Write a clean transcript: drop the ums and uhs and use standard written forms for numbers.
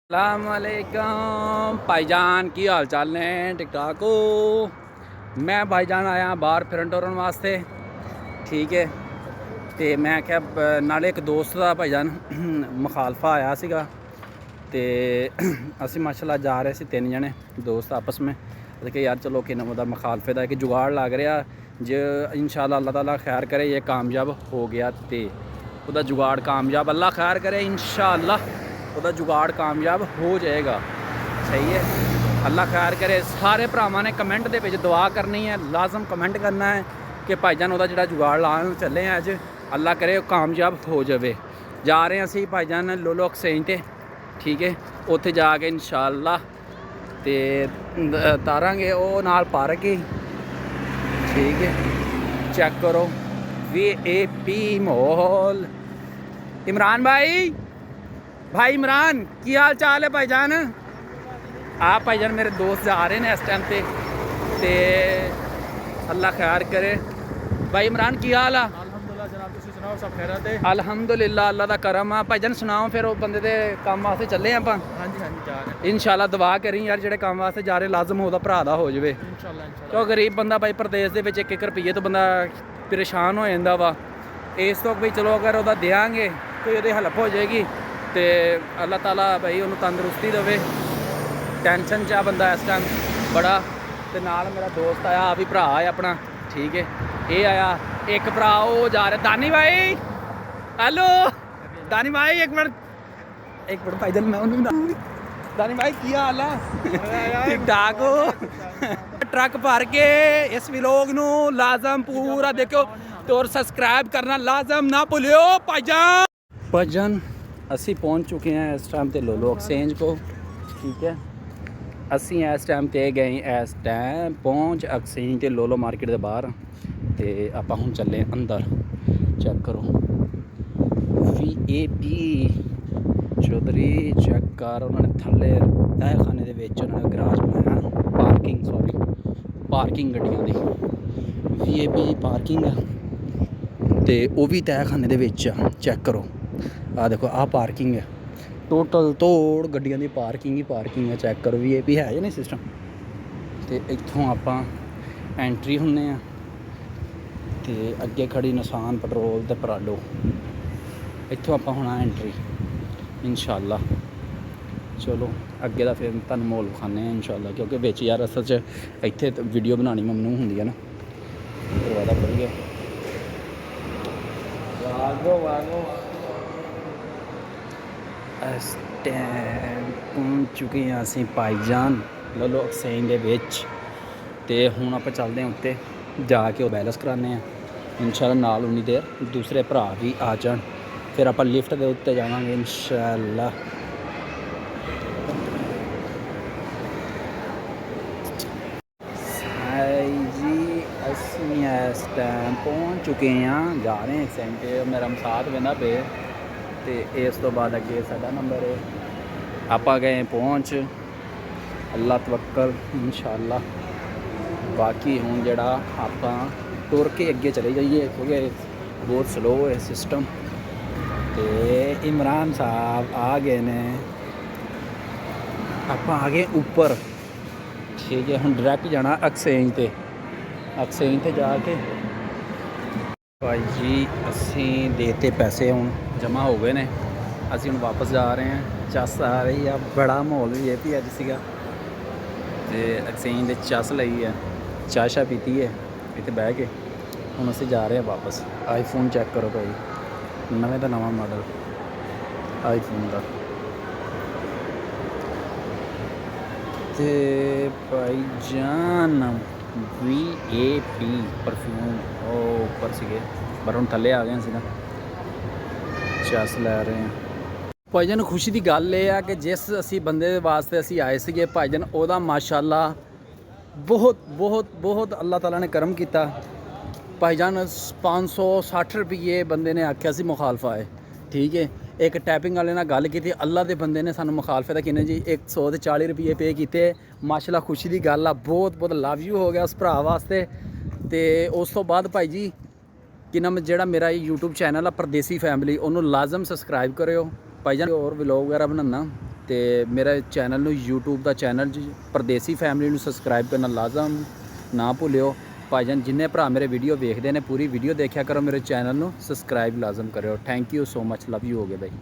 अस्सलामुअलैकुम भाईजान की हाल चाल ने ठीक ठाक हो। मैं भाईजान आया बाहर फिरन टुरन वास्ते, ठीक है। तो मैं क्या नाले एक दोस्त का भाईजान मुखालफा आया सीगा ते असी माशाल्लाह जा रहे सी तीन जने दोस्त आपस में कि यार चलो कि नाम मुखालफे का एक जुगाड़ लग रहा जो इंशाल्लाह अल्लाह ताला खैर करे ये कामयाब हो गया तो उसका जुगाड़ कामयाब अल्लाह खैर करे इंशाल्लाह ਉਹਦਾ जुगाड़ कामयाब हो जाएगा। सही है, अल्लाह खैर करे। सारे भरावां ने कमेंट के दुआ करनी है, लाजम कमेंट करना है कि भाईजान ਉਹਦਾ ਜਿਹੜਾ जुगाड़ लाने चले हैं अज अल्लाह करे कामयाब हो जाए। जा रहे हैं असी भाईजान लोलो एक्सचेंज ते, ठीक है। उत्थे जाके इंशाल्लाह ते तारांगे वो नाल पार्क ही, ठीक है। चेक करो VIP माहौल। इमरान भाई इमरान की हाल चाल है भाईजान? आप भाईजान मेरे दोस्त जा रहे हैं इस टाइम ते अल्लाह खैर करे। भाई इमरान की हाल आ? अल्हम्दुलिल्लाह जनाब, तुसीं सुनाओ सब खैरत है? अल्हम्दुलिल्लाह अल्लाह का करम आ। भाईजान सुनाओ फिर वो बंदे दे काम वास्ते चले आप? हाँ जी जा रहे हैं इंशाल्लाह। दुआ करी यार जेह्ड़े काम वास्ते जा रहे लाजम ओह्दा भरा दा हो जाए इंशाल्लाह। क्यों गरीब बंदा भाई प्रदेश दे विच 1-1 रुपये तो बंदा परेशान हो जाता वा। इस तो भाई चलो अगर ओह्दा देंगे कोई ओह्दी हेल्प हो जाएगी तो अल्लाह ताला भाई उन्होंने तंदरुस्ती देवे। टेंशन च बंदा इस टाइम बड़ा। तो नाल मेरा दोस्त आया, भी भरा है अपना, ठीक है। ये आया एक भरा वो जा रहा दानी भाई। हेलो दानी भाई, एक मिनट भाईजान मैं उन्होंने दानी भाई की हाल है? ठीक ठाक हो? ट्रक भर के इस व्लॉग नू लाजम पूरा देखो तो सब्सक्राइब करना लाजम ना भूलियो भाईजान। असी पहुंच चुके हैं इस टाइम ते लोलो एक्सचेंज को, ठीक है। असी इस टाइम ते गए इस टाइम पहुंच एक्सचेंज ते लोलो मार्केट के बाहर ते आप हुण चले अंदर। चेक करो VIP चौधरी चेक कर। उन्होंने थले तहखाने के विच उन्होंने गराज बनाया, पार्किंग गड्डियों की VIP पार्किंग तो वह भी तहखाने के विच। चेक करो आ देखो आ पार्किंग है, टोटल तोड़ गड्डियों की पार्किंग ही है। चेक करो VIP है या नहीं सिस्टम। तो इत्थों आप एंट्री होने तो अगे खड़ी निशान पेट्रोल तो पराडो, इत्थों आप होना एंट्री इंशाल्लाह। चलो अगे का फिर तुहानू माहौल विखाने इंशाल्लाह, क्योंकि बिच यार असल च इत्थे वीडियो बनानी ममनू होंदी है ना। दरवाज़ा खुल गया, वागो इस टाइम पहुंच चुके हैं असी भाईजान लोलो एक्सचेंज के विच। तो हुण आप चलते हैं उत्ते जाके वो बैलेंस कराने इंशाल्लाह। नाल उन्नी देर दूसरे भरा भी आ जान, फिर आप लिफ्ट के उत्ते जावांगे इंशाल्लाह। जी असी इस टाइम पहुंच चुके हैं, जा रहे हैं एक्सचेंज। मेरा साथ बंदा पे तो इस तो बाद अगे साडा नंबर है। आप गए पहुँच अल्लाह तवक्कल इंशाल्लाह। बाकी हूँ जड़ा आप टुर के अगे चले जाइए क्योंकि बहुत स्लो है सिस्टम। तो इमरान साहब आ गए ने, आप आ गए ऊपर, ठीक है। हम डायरैक्ट जाना एक्सचेंज ते जाके भाई जी असी देते पैसे हूँ जमा हो गए ने। असी हूँ वापस जा रहे हैं। चस आ रही है, बड़ा माहौल भी है भी अज सीगा ते एक्सचेंज दे चस लई है, चाह शाह पीती है इतने बह के। हुण असी जा रहे हैं वापस। आईफोन चेक करो भाई, नवे तो नवा मॉडल आईफोन का। ते भाईजान VIP परफ्यूम ऊपर सीगे पर हम थले आ गए सीधा चस लै रहे हैं। भाईजान खुशी की गल यह है कि जिस असी बंदे वास्ते असी आए थे भाईजान ओदा माशाल्लाह बहुत अल्लाह ताला ने करम किया। भाईजान 560 रुपये बंदे ने आख्या सी मुखालफा है, ठीक है। एक टैपिंग वाले नाल गल की, अल्लाह के बंदे ने सानू मुखालफे का किन्ने जी 140 रुपये पे किए। माशाल्लाह खुशी की गल आ, बहुत लव यू हो गया उस भरा वास्ते। तो उस तो बाद भाई जी कि नाम जो मेरा यूट्यूब चैनल आ परदेसी फैमिली, उन्होंने लाजम सबसक्राइब करो भाईजान। और व्लॉग वगैरह बनाना ਤੇ ਮੇਰੇ ਚੈਨਲ ਨੂੰ YouTube ਦਾ ਚੈਨਲ ਪਰਦੇਸੀ ਫੈਮਿਲੀ ਨੂੰ ਸਬਸਕ੍ਰਾਈਬ ਕਰਨਾ ਲਾਜ਼ਮ ਨਾ ਭੁੱਲਿਓ। ਭਾਈਜਾਨ ਜਿੰਨੇ ਭਰਾ ਮੇਰੇ ਵੀਡੀਓ ਵੇਖਦੇ ਨੇ ਪੂਰੀ ਵੀਡੀਓ ਦੇਖਿਆ ਕਰੋ, ਮੇਰੇ ਚੈਨਲ ਨੂੰ ਸਬਸਕ੍ਰਾਈਬ ਲਾਜ਼ਮ ਕਰਿਓ। Thank you so much, love you ਹੋ ਗਏ ਬਾਈ।